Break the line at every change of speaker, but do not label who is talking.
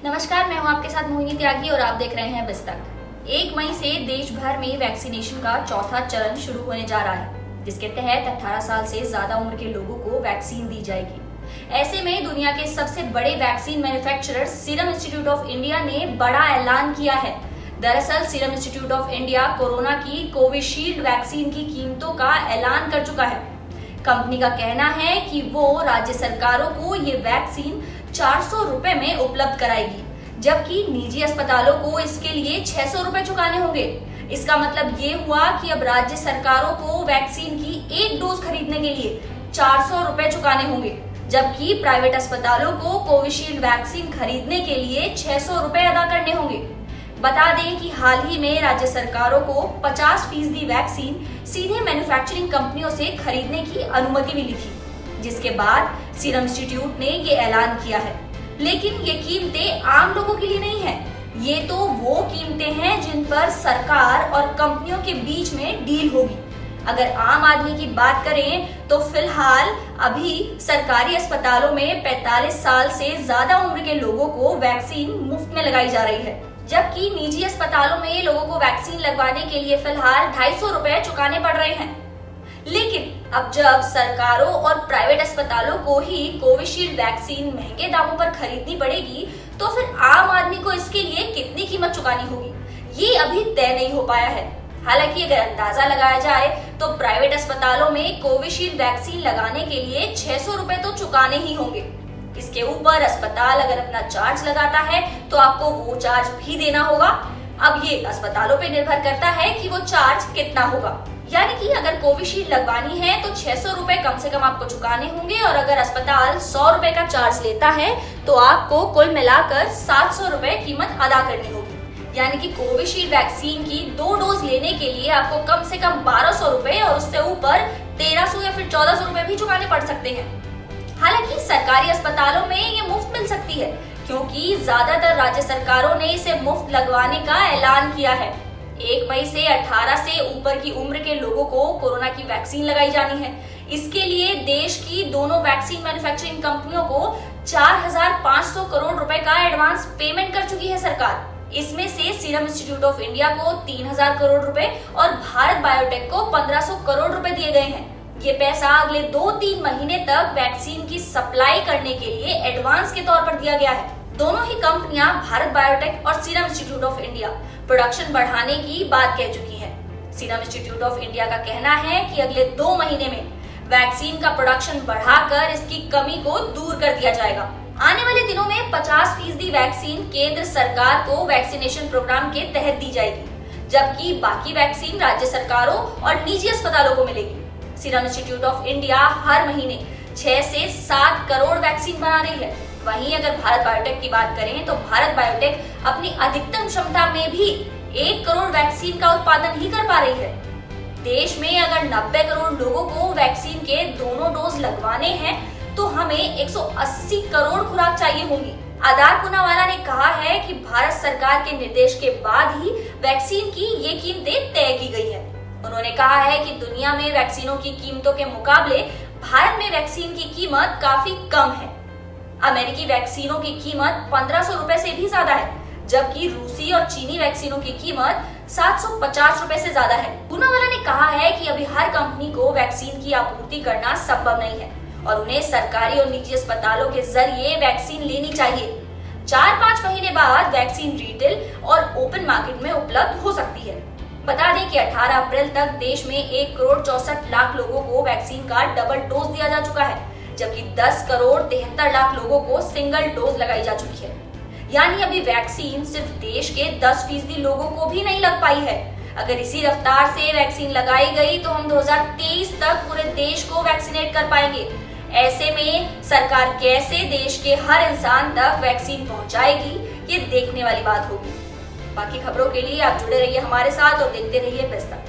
नमस्कार, मैं हूं आपके साथ मोहिनी त्यागी और आप देख रहे हैं बिस्तक। 1 मई से देश भर में वैक्सीनेशन का चौथा चरण शुरू होने जा रहा है, जिसके तहत 18 साल से ज्यादा उम्र के लोगों को वैक्सीन दी जाएगी। ऐसे में दुनिया के सबसे बड़े vaccine manufacturer serum institute of India ने बड़ा ऐलान किया है। दरअसल serum institute of India corona की कोविशील्ड वैक्सीन की कीमतों का ऐलान कर चुका है। कंपनी का कहना है कि वो राज्य सरकारों को ये वैक्सीन 400 रुपए में उपलब्ध कराएगी, जबकि निजी अस्पतालों को इसके लिए 600 रुपए चुकाने होंगे। इसका मतलब ये हुआ कि अब राज्य सरकारों को वैक्सीन की एक डोज खरीदने के लिए 400 रुपए चुकाने होंगे, जबकि प्राइवेट अस्पतालों को कोविशील्ड वैक्सीन खरीदने के लिए 600 रुपए अदा करने होंगे। बता दें कि हाल ही में राज्य सरकारों को 50% वैक्सीन सीधे मैन्युफैक्चरिंग कंपनियों से खरीदने की अनुमति मिली थी, जिसके बाद सीरम इंस्टीट्यूट ने ये ऐलान किया है। लेकिन ये कीमतें आम लोगों के लिए नहीं है। ये तो वो कीमतें हैं जिन पर सरकार और कंपनियों के बीच में डील होगी। अगर आम आदमी की बात करें तो फिलहाल अभी सरकारी अस्पतालों में 45 साल से ज्यादा उम्र के लोगों को वैक्सीन मुफ्त में लगाई जा रही है, जबकि निजी अस्पतालों में लोगों को वैक्सीन लगवाने के लिए फिलहाल 250 रुपए चुकाने पड़ रहे हैं। लेकिन अब जब सरकारों और प्राइवेट अस्पतालों को ही कोविशील्ड वैक्सीन महंगे दामों पर खरीदनी पड़ेगी, तो फिर आम आदमी को इसके लिए कितनी कीमत चुकानी होगी, ये अभी तय नहीं हो पाया है। हालांकि अगर अंदाजा लगाया जाए तो प्राइवेट अस्पतालों में कोविशील्ड वैक्सीन लगाने के लिए 600 रुपए तो चुकाने ही होंगे। इसके ऊपर अस्पताल अगर अपना चार्ज लगाता है तो आपको वो चार्ज भी देना होगा। अब ये अस्पतालों पे निर्भर करता है कि वो चार्ज कितना होगा। यानी कि अगर कोविशील्ड लगवानी है तो 600 रुपए कम से कम आपको चुकाने होंगे, और अगर अस्पताल 100 रुपए का चार्ज लेता है तो आपको कुल मिलाकर 700 रुपए कीमत अदा करनी होगी। यानी कि कोविशील्ड वैक्सीन की 2 डोज लेने के लिए आपको कम से कम 1200 रुपए और उससे ऊपर 1300 या फिर 1400 रुपए भी चुकाने पड़ सकते हैं। हालांकि सरकारी अस्पतालों में ये मुफ्त मिल सकती है, क्योंकि ज्यादातर राज्य सरकारों ने इसे मुफ्त लगवाने का ऐलान किया है। 1 मई से 18 से ऊपर की उम्र के लोगों को कोरोना की वैक्सीन लगाई जानी है। इसके लिए देश की दोनों वैक्सीन मैन्युफैक्चरिंग कंपनियों को 4500 करोड़ रुपए का एडवांस पेमेंट कर चुकी है सरकार। इसमें से सीरम इंस्टीट्यूट ऑफ इंडिया को 3000 करोड़ रुपए और भारत बायोटेक को 1500 करोड़ रुपए दिए गए हैं। ये पैसा अगले 2-3 महीने तक वैक्सीन की सप्लाई करने के लिए एडवांस के तौर पर दिया गया है। दोनों ही कंपनियां, भारत बायोटेक और serum institute of India, production बढ़ाने की बात कह चुकी हैं। सीरम इंस्टीट्यूट ऑफ इंडिया का कहना है कि अगले 2 महीने में वैक्सीन का प्रोडक्शन बढ़ाकर इसकी कमी को दूर कर दिया जाएगा। आने वाले दिनों में 50% वैक्सीन केंद्र सरकार को वैक्सीनेशन प्रोग्राम के तहत दी जाएगी, जबकि बाकी वैक्सीन राज्य सरकारों और निजी अस्पतालों को मिलेगी। सीरम इंस्टीट्यूट ऑफ इंडिया हर महीने 6 से 7 करोड़ वैक्सीन बना रही है। वहीं अगर भारत बायोटेक की बात करें तो भारत बायोटेक अपनी अधिकतम क्षमता में भी 1 करोड़ वैक्सीन का उत्पादन ही कर पा रही है। देश में अगर 90 करोड़ लोगों को वैक्सीन के दोनों डोज लगवाने हैं तो हमें 180 करोड़ खुराक चाहिए होंगी। आधार पूनावाला ने कहा है कि भारत सरकार के निर्देश के बाद ही वैक्सीन की ये कीमतें तय की गई है। उन्होंने कहा है कि दुनिया में वैक्सीनों की कीमतों के मुकाबले भारत में वैक्सीन की कीमत काफी कम है। अमेरिकी वैक्सीनों की कीमत 1500 रुपए से भी ज्यादा है, जबकि रूसी और चीनी वैक्सीनों की कीमत 750 रुपए से ज्यादा है। पूनावाला ने कहा है कि अभी हर कंपनी को वैक्सीन की आपूर्ति करना संभव नहीं है और उन्हें सरकारी और निजी अस्पतालों के जरिए वैक्सीन लेनी चाहिए। 4-5 महीने बाद वैक्सीन रिटेल और ओपन मार्केट में उपलब्ध हो सकती है। बता दें कि 18 अप्रैल तक देश में 1 करोड़ 64 लाख लोगों को वैक्सीन का डबल डोज दिया जा चुका है, जबकि 10 करोड़ 73 लाख लोगों को सिंगल डोज लगाई जा चुकी है। यानी अभी वैक्सीन सिर्फ देश के 10% लोगों को भी नहीं लग पाई है। अगर इसी रफ्तार से वैक्सीन लगाई गई तो हम 2023 तक पूरे देश को वैक्सीनेट कर पाएंगे। ऐसे में सरकार कैसे देश के हर इंसान तक वैक्सीन पहुंचाएगी, ये देखने वाली बात होगी। बाकी खबरों के लिए आप जुड़े रहिए हमारे साथ और देखते रहिए बिस्तक।